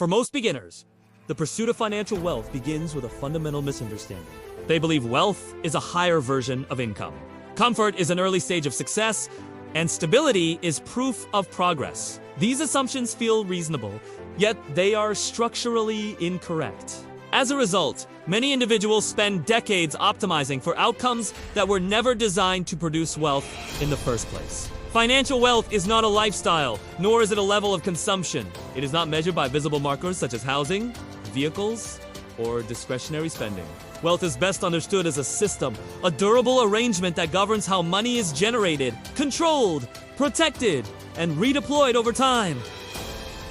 For most beginners, the pursuit of financial wealth begins with a fundamental misunderstanding. They believe wealth is a higher version of income. Comfort is an early stage of success, and stability is proof of progress. These assumptions feel reasonable, yet they are structurally incorrect. As a result, many individuals spend decades optimizing for outcomes that were never designed to produce wealth in the first place. Financial wealth is not a lifestyle, nor is it a level of consumption. It is not measured by visible markers such as housing, vehicles, or discretionary spending. Wealth is best understood as a system, a durable arrangement that governs how money is generated, controlled, protected, and redeployed over time.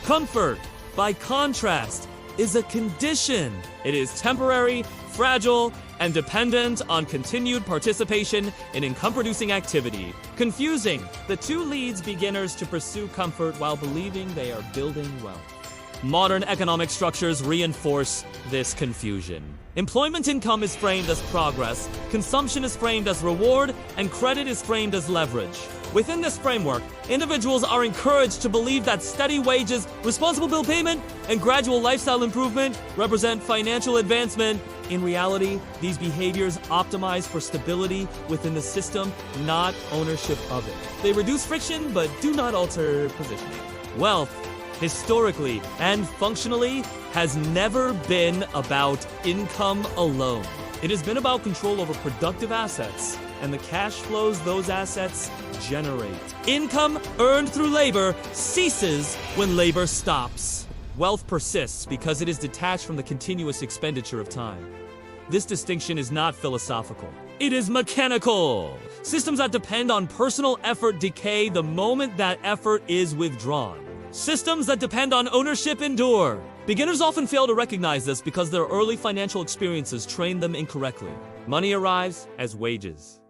Comfort, by contrast, is a condition. It is temporary, fragile, and dependent on continued participation in income-producing activity. Confusing, the two leads beginners to pursue comfort while believing they are building wealth. Modern economic structures reinforce this confusion. Employment income is framed as progress, consumption is framed as reward, and credit is framed as leverage. Within this framework, individuals are encouraged to believe that steady wages, responsible bill payment, and gradual lifestyle improvement represent financial advancement. In reality, these behaviors optimize for stability within the system, not ownership of it. They reduce friction, but do not alter positioning. Wealth, historically and functionally, has never been about income alone. It has been about control over productive assets and the cash flows those assets generate. Income earned through labor ceases when labor stops. Wealth persists because it is detached from the continuous expenditure of time. This distinction is not philosophical. It is mechanical. Systems that depend on personal effort decay the moment that effort is withdrawn. Systems that depend on ownership endure. Beginners often fail to recognize this because their early financial experiences trained them incorrectly. Money arrives as wages.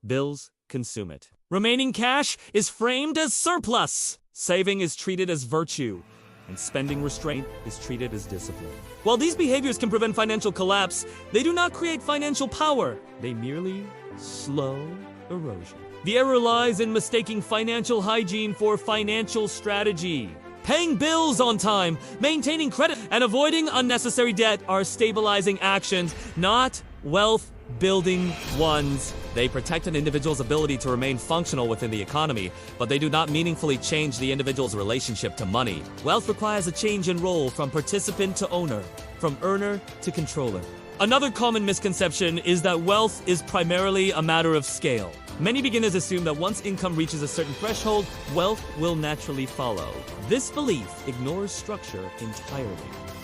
Bills consume it. Remaining cash is framed as surplus. Saving is treated as virtue, and spending restraint is treated as discipline. While these behaviors can prevent financial collapse, they do not create financial power. They merely slow erosion. The error lies in mistaking financial hygiene for financial strategy. Paying bills on time, maintaining credit, and avoiding unnecessary debt are stabilizing actions, not wealth-building ones. They protect an individual's ability to remain functional within the economy, but they do not meaningfully change the individual's relationship to money. Wealth requires a change in role from participant to owner, from earner to controller. Another common misconception is that wealth is primarily a matter of scale. Many beginners assume that once income reaches a certain threshold, wealth will naturally follow. This belief ignores structure entirely.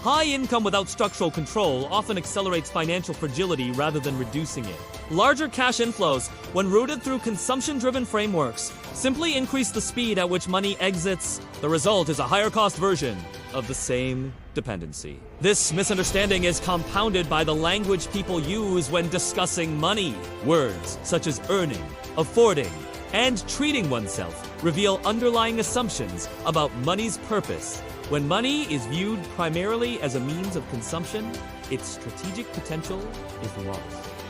High income without structural control often accelerates financial fragility rather than reducing it. Larger cash inflows, when routed through consumption-driven frameworks, simply increase the speed at which money exits. The result is a higher-cost version of the same dependency. This misunderstanding is compounded by the language people use when discussing money. Words such as earning, affording, and treating oneself reveal underlying assumptions about money's purpose. When money is viewed primarily as a means of consumption, its strategic potential is lost.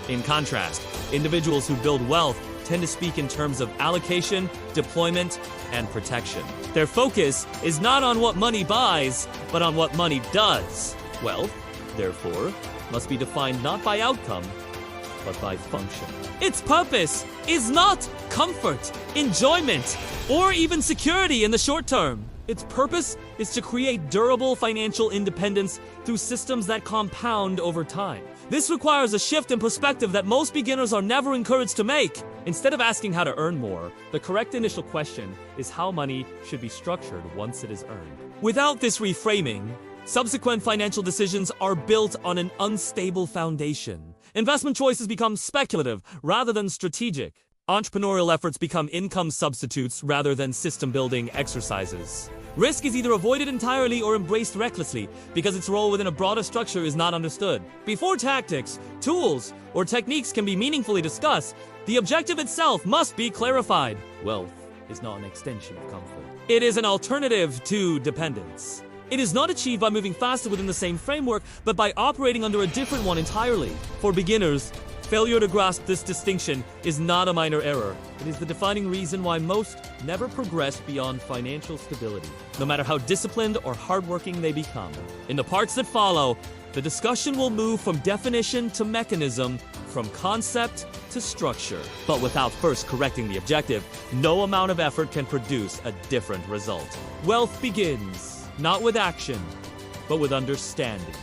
In contrast, individuals who build wealth tend to speak in terms of allocation, deployment, and protection. Their focus is not on what money buys, but on what money does. Wealth, therefore, must be defined not by outcome, but by function. Its purpose is not comfort, enjoyment, or even security in the short term. Its purpose is to create durable financial independence through systems that compound over time. This requires a shift in perspective that most beginners are never encouraged to make. Instead of asking how to earn more, the correct initial question is how money should be structured once it is earned. Without this reframing, subsequent financial decisions are built on an unstable foundation. Investment choices become speculative rather than strategic. Entrepreneurial efforts become income substitutes rather than system-building exercises. Risk is either avoided entirely or embraced recklessly because its role within a broader structure is not understood. Before tactics, tools, or techniques can be meaningfully discussed, the objective itself must be clarified. Wealth is not an extension of comfort. It is an alternative to dependence. It is not achieved by moving faster within the same framework, but by operating under a different one entirely. For beginners, Failure to grasp this distinction is not a minor error. It is the defining reason why most never progress beyond financial stability, no matter how disciplined or hardworking they become. In the parts that follow, the discussion will move from definition to mechanism, from concept to structure. But without first correcting the objective, no amount of effort can produce a different result. Wealth begins not with action, but with understanding.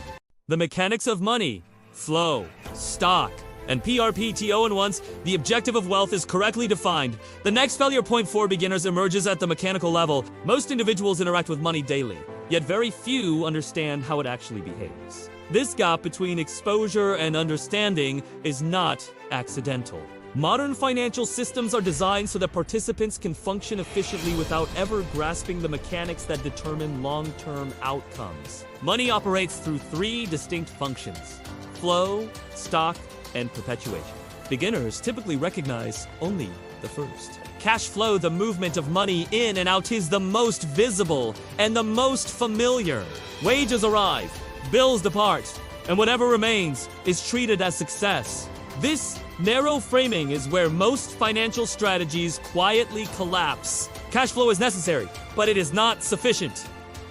The mechanics of money, flow, stock, and PRPTO, and once the objective of wealth is correctly defined, the next failure point for beginners emerges at the mechanical level. Most individuals interact with money daily, yet very few understand how it actually behaves. This gap between exposure and understanding is not accidental. Modern financial systems are designed so that participants can function efficiently without ever grasping the mechanics that determine long-term outcomes. Money operates through three distinct functions: flow, stock, and perpetuation. Beginners typically recognize only the first. Cash flow, the movement of money in and out, is the most visible and the most familiar. Wages arrive, bills depart, and whatever remains is treated as success. This narrow framing is where most financial strategies quietly collapse. Cash flow is necessary, but it is not sufficient.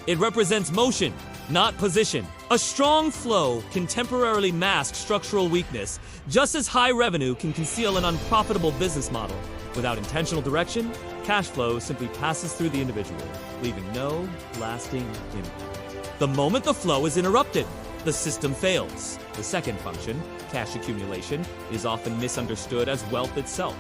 It represents motion, not position. A strong flow can temporarily mask structural weakness, just as high revenue can conceal an unprofitable business model. Without intentional direction, cash flow simply passes through the individual, leaving no lasting impact. The moment the flow is interrupted, the system fails. The second function, cash accumulation, is often misunderstood as wealth itself.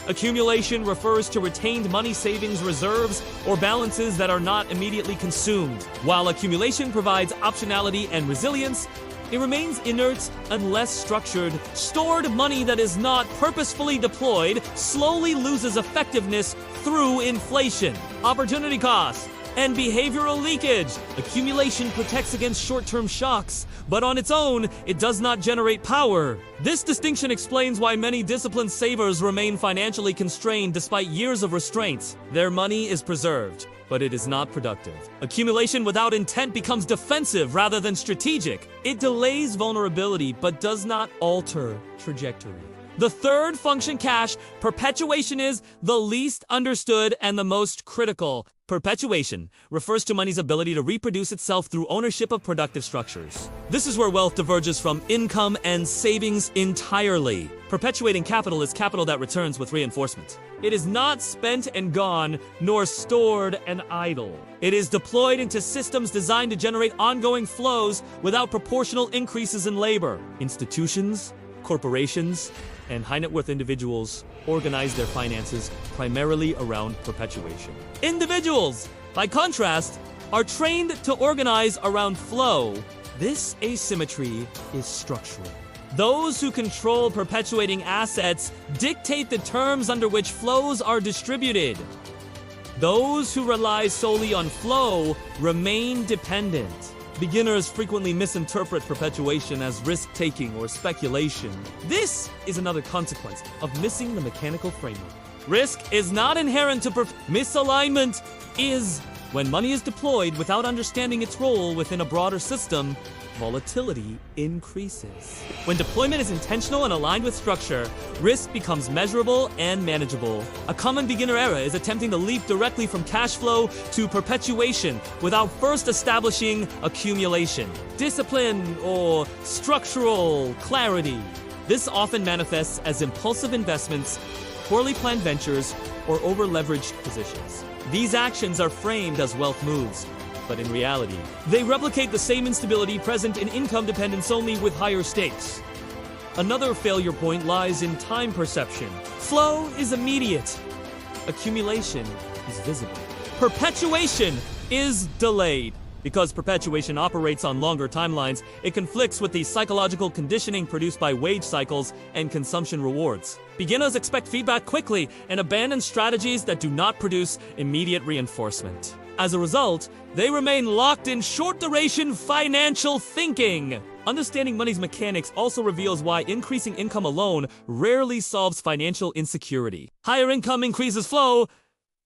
Accumulation refers to retained money, savings, reserves, or balances that are not immediately consumed. While accumulation provides optionality and resilience, it remains inert unless structured. Stored money that is not purposefully deployed slowly loses effectiveness through inflation, opportunity cost, and behavioral leakage. Accumulation protects against short-term shocks, but on its own, it does not generate power. This distinction explains why many disciplined savers remain financially constrained despite years of restraints. Their money is preserved, but it is not productive. Accumulation without intent becomes defensive rather than strategic. It delays vulnerability, but does not alter trajectory. The third function, cash perpetuation, is the least understood and the most critical. Perpetuation refers to money's ability to reproduce itself through ownership of productive structures. This is where wealth diverges from income and savings entirely. Perpetuating capital is capital that returns with reinforcement. It is not spent and gone, nor stored and idle. It is deployed into systems designed to generate ongoing flows without proportional increases in labor. Institutions, corporations, and high net worth individuals organize their finances primarily around perpetuation. Individuals, by contrast, are trained to organize around flow. This asymmetry is structural. Those who control perpetuating assets dictate the terms under which flows are distributed. Those who rely solely on flow remain dependent. Beginners frequently misinterpret perpetuation as risk-taking or speculation. This is another consequence of missing the mechanical framework. Risk is not inherent to misalignment is. When money is deployed without understanding its role within a broader system, volatility increases. When deployment is intentional and aligned with structure, risk becomes measurable and manageable. A common beginner error is attempting to leap directly from cash flow to perpetuation without first establishing accumulation, discipline, or structural clarity. This often manifests as impulsive investments, poorly planned ventures, or over-leveraged positions. These actions are framed as wealth moves, but in reality, they replicate the same instability present in income dependence, only with higher stakes. Another failure point lies in time perception. Flow is immediate. Accumulation is visible. Perpetuation is delayed. Because perpetuation operates on longer timelines, it conflicts with the psychological conditioning produced by wage cycles and consumption rewards. Beginners expect feedback quickly and abandon strategies that do not produce immediate reinforcement. As a result, they remain locked in short-duration financial thinking. Understanding money's mechanics also reveals why increasing income alone rarely solves financial insecurity. Higher income increases flow,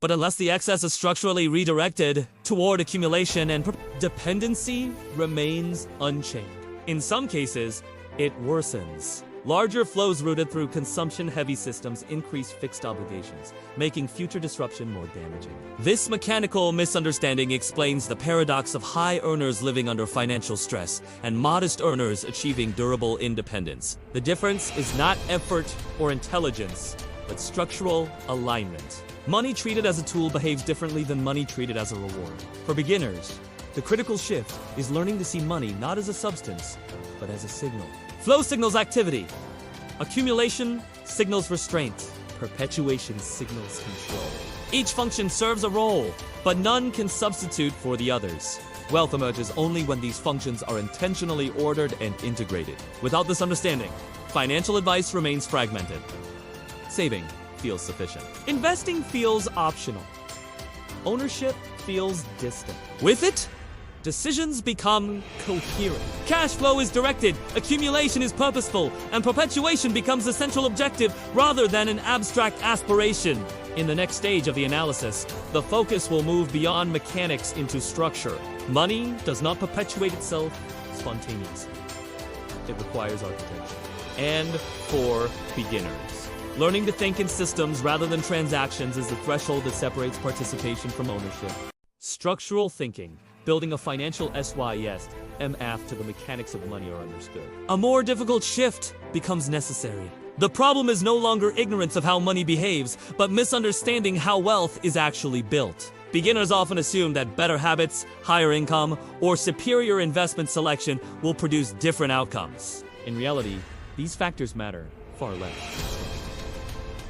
but unless the excess is structurally redirected toward accumulation, and dependency remains unchained. In some cases, it worsens. Larger flows routed through consumption-heavy systems increase fixed obligations, making future disruption more damaging. This mechanical misunderstanding explains the paradox of high earners living under financial stress and modest earners achieving durable independence. The difference is not effort or intelligence, but structural alignment. Money treated as a tool behaves differently than money treated as a reward. For beginners, the critical shift is learning to see money not as a substance, but as a signal. Flow signals activity. Accumulation signals restraint. Perpetuation signals control. Each function serves a role, but none can substitute for the others. Wealth emerges only when these functions are intentionally ordered and integrated. Without this understanding, financial advice remains fragmented. Saving feels sufficient. Investing feels optional. Ownership feels distant. With it, decisions become coherent. Cash flow is directed, accumulation is purposeful, and perpetuation becomes the central objective rather than an abstract aspiration. In the next stage of the analysis, the focus will move beyond mechanics into structure. Money does not perpetuate itself spontaneously. It requires architecture. And for beginners, learning to think in systems rather than transactions is the threshold that separates participation from ownership. Structural thinking, building a financial system after the mechanics of money are understood. A more difficult shift becomes necessary. The problem is no longer ignorance of how money behaves, but misunderstanding how wealth is actually built. Beginners often assume that better habits, higher income, or superior investment selection will produce different outcomes. In reality, these factors matter far less.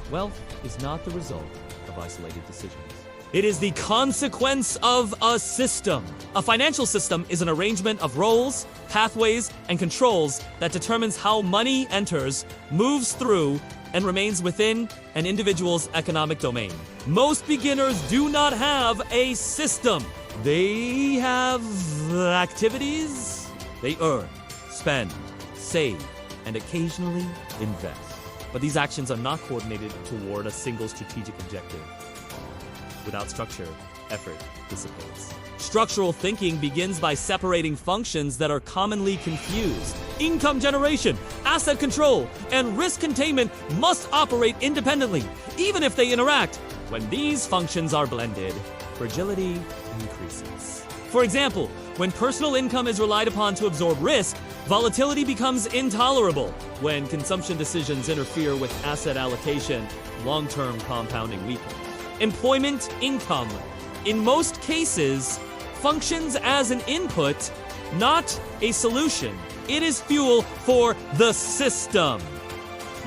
Wealth is not the result of isolated decisions. It is the consequence of a system. A financial system is an arrangement of roles, pathways, and controls that determines how money enters, moves through, and remains within an individual's economic domain. Most beginners do not have a system. They have activities. They earn, spend, save, and occasionally invest. But these actions are not coordinated toward a single strategic objective. Without structure, effort dissipates. Structural thinking begins by separating functions that are commonly confused. Income generation, asset control, and risk containment must operate independently, even if they interact. When these functions are blended, fragility increases. For example, when personal income is relied upon to absorb risk, volatility becomes intolerable. When consumption decisions interfere with asset allocation, long-term compounding weakens. Employment income, in most cases, functions as an input, not a solution. It is fuel for the system,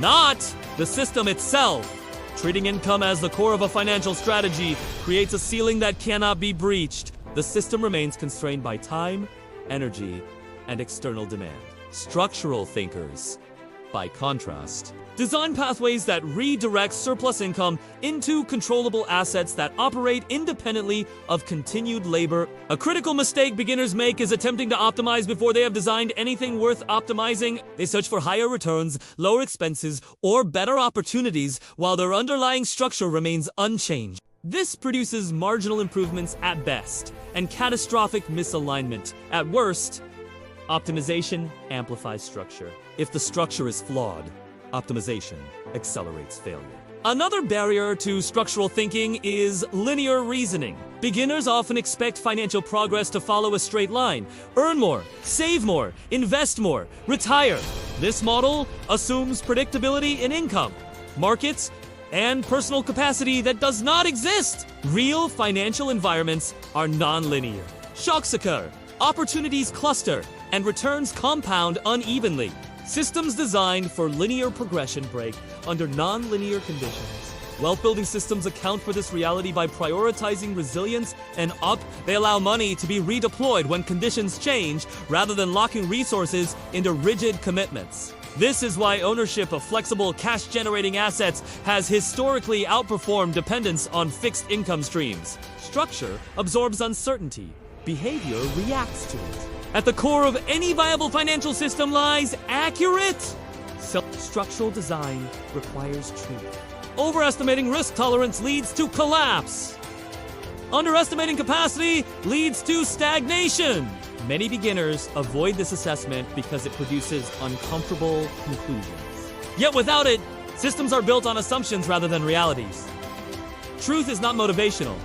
not the system itself. Treating income as the core of a financial strategy creates a ceiling that cannot be breached. The system remains constrained by time, energy, and external demand. Structural thinkers, by contrast, design pathways that redirect surplus income into controllable assets that operate independently of continued labor. A critical mistake beginners make is attempting to optimize before they have designed anything worth optimizing. They search for higher returns, lower expenses, or better opportunities while their underlying structure remains unchanged. This produces marginal improvements at best and catastrophic misalignment at worst. Optimization amplifies structure. If the structure is flawed, optimization accelerates failure. Another barrier to structural thinking is linear reasoning. Beginners often expect financial progress to follow a straight line. Earn more, save more, invest more, retire. This model assumes predictability in income, markets, and personal capacity that does not exist. Real financial environments are non-linear. Shocks occur, opportunities cluster, and returns compound unevenly. Systems designed for linear progression break under non-linear conditions. Wealth-building systems account for this reality by prioritizing resilience and they allow money to be redeployed when conditions change rather than locking resources into rigid commitments. This is why ownership of flexible cash-generating assets has historically outperformed dependence on fixed income streams. Structure absorbs uncertainty. Behavior reacts to it. At the core of any viable financial system lies accurate structural design requires truth. Overestimating risk tolerance leads to collapse. Underestimating capacity leads to stagnation. Many beginners avoid this assessment because it produces uncomfortable conclusions. Yet without it, systems are built on assumptions rather than realities. Truth is not motivational,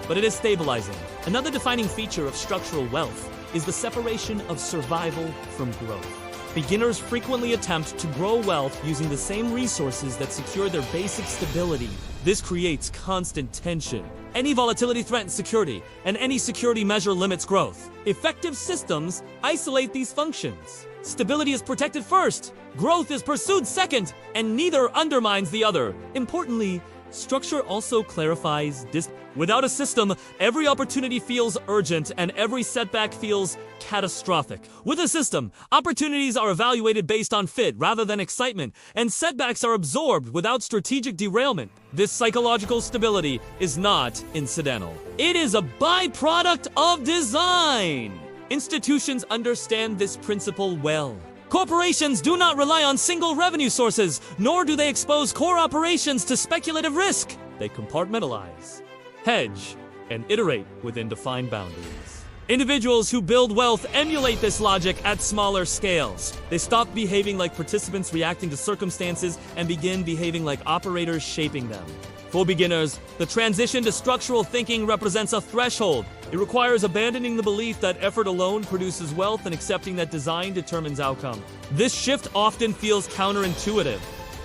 but it is stabilizing. Another defining feature of structural wealth is the separation of survival from growth. Beginners frequently attempt to grow wealth using the same resources that secure their basic stability. This creates constant tension. Any volatility threatens security, and any security measure limits growth. Effective systems isolate these functions. Stability is protected first, growth is pursued second, and neither undermines the other. Importantly, structure also clarifies this. Without a system, every opportunity feels urgent and every setback feels catastrophic. With a system, opportunities are evaluated based on fit rather than excitement, and setbacks are absorbed without strategic derailment. This psychological stability is not incidental. It is a byproduct of design. Institutions understand this principle well. Corporations do not rely on single revenue sources, nor do they expose core operations to speculative risk. They compartmentalize, hedge, and iterate within defined boundaries. Individuals who build wealth emulate this logic at smaller scales. They stop behaving like participants reacting to circumstances and begin behaving like operators shaping them. For beginners, the transition to structural thinking represents a threshold. It requires abandoning the belief that effort alone produces wealth and accepting that design determines outcome. This shift often feels counterintuitive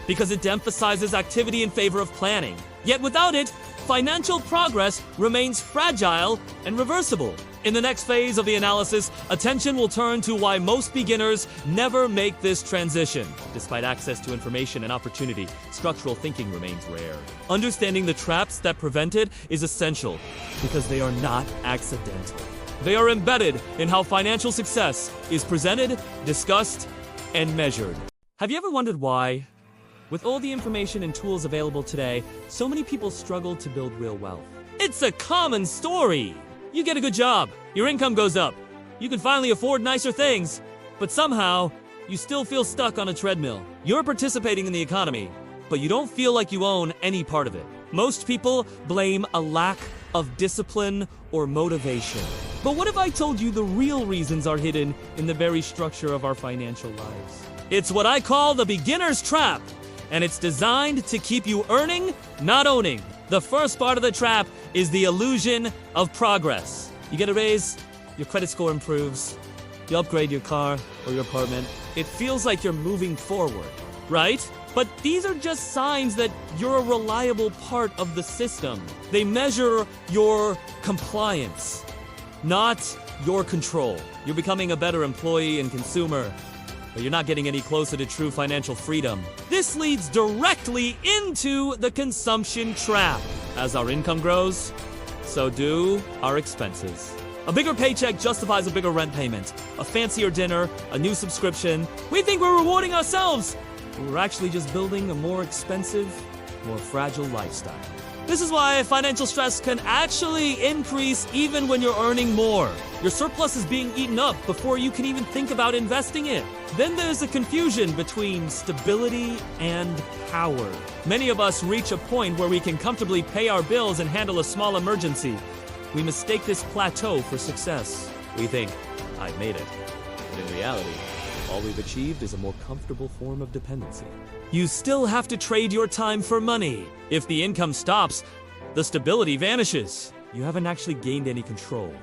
because it emphasizes activity in favor of planning. Yet without it, financial progress remains fragile and reversible. In the next phase of the analysis, attention will turn to why most beginners never make this transition. Despite access to information and opportunity, structural thinking remains rare. Understanding the traps that prevent it is essential because they are not accidental. They are embedded in how financial success is presented, discussed, and measured. Have you ever wondered why, with all the information and tools available today, so many people struggle to build real wealth? It's a common story. You get a good job, your income goes up, you can finally afford nicer things, but somehow, you still feel stuck on a treadmill. You're participating in the economy, but you don't feel like you own any part of it. Most people blame a lack of discipline or motivation. But what if I told you the real reasons are hidden in the very structure of our financial lives? It's what I call the beginner's trap, and it's designed to keep you earning, not owning. The first part of the trap is the illusion of progress. You get a raise, your credit score improves, you upgrade your car or your apartment. It feels like you're moving forward, right? But these are just signs that you're a reliable part of the system. They measure your compliance, not your control. You're becoming a better employee and consumer, but you're not getting any closer to true financial freedom. This leads directly into the consumption trap. As our income grows, so do our expenses. A bigger paycheck justifies a bigger rent payment, a fancier dinner, a new subscription. We think we're rewarding ourselves, but we're actually just building a more expensive, more fragile lifestyle. This is why financial stress can actually increase even when you're earning more. Your surplus is being eaten up before you can even think about investing it. Then there's a confusion between stability and power. Many of us reach a point where we can comfortably pay our bills and handle a small emergency. We mistake this plateau for success. We think, I've made it. But in reality, all we've achieved is a more comfortable form of dependency. You still have to trade your time for money. If the income stops, the stability vanishes. You haven't actually gained any control.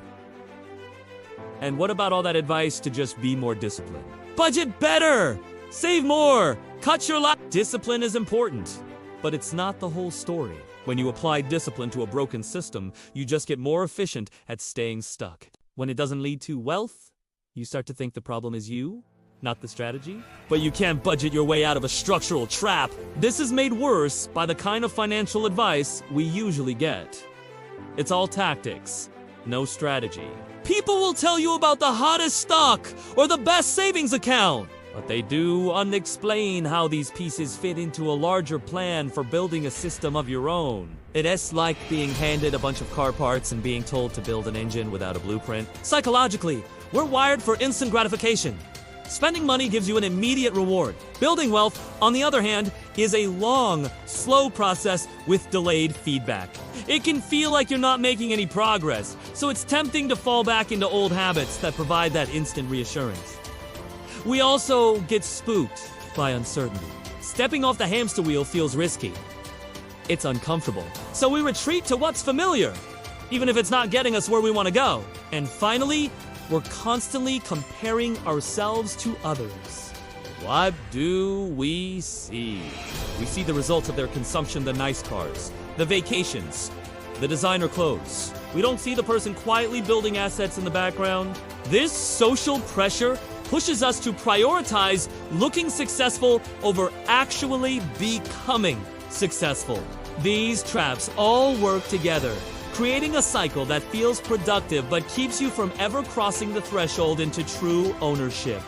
And what about all that advice to just be more disciplined? Budget better! Save more! Cut your life! Discipline is important, but it's not the whole story. When you apply discipline to a broken system, you just get more efficient at staying stuck. When it doesn't lead to wealth, you start to think the problem is you, not the strategy. But you can't budget your way out of a structural trap. This is made worse by the kind of financial advice we usually get. It's all tactics, no strategy. People will tell you about the hottest stock or the best savings account, but they do unexplain how these pieces fit into a larger plan for building a system of your own. It's like being handed a bunch of car parts and being told to build an engine without a blueprint. Psychologically, we're wired for instant gratification. Spending money gives you an immediate reward. Building wealth, on the other hand, is a long, slow process with delayed feedback. It can feel like you're not making any progress, so it's tempting to fall back into old habits that provide that instant reassurance. We also get spooked by uncertainty. Stepping off the hamster wheel feels risky. It's uncomfortable. So we retreat to what's familiar, even if it's not getting us where we want to go. And finally, we're constantly comparing ourselves to others. What do we see? We see the results of their consumption, the nice cars, the vacations, the designer clothes. We don't see the person quietly building assets in the background. This social pressure pushes us to prioritize looking successful over actually becoming successful. These traps all work together, creating a cycle that feels productive but keeps you from ever crossing the threshold into true ownership.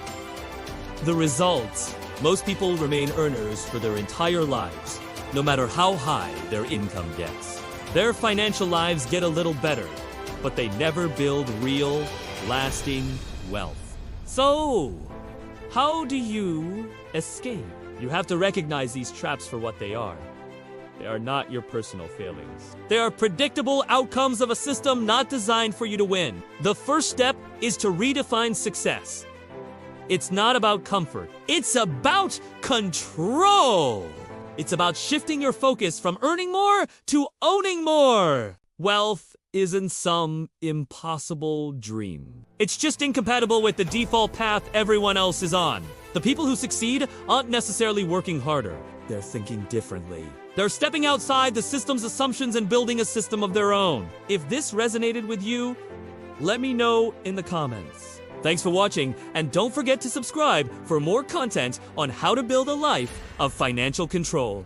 The results: most people remain earners for their entire lives, no matter how high their income gets. Their financial lives get a little better, but they never build real, lasting wealth. So, how do you escape? You have to recognize these traps for what they are. They are not your personal failings. They are predictable outcomes of a system not designed for you to win. The first step is to redefine success. It's not about comfort. It's about control. It's about shifting your focus from earning more to owning more. Wealth isn't some impossible dream. It's just incompatible with the default path everyone else is on. The people who succeed aren't necessarily working harder. They're thinking differently. They're stepping outside the system's assumptions and building a system of their own. If this resonated with you, let me know in the comments. Thanks for watching, and don't forget to subscribe for more content on how to build a life of financial control.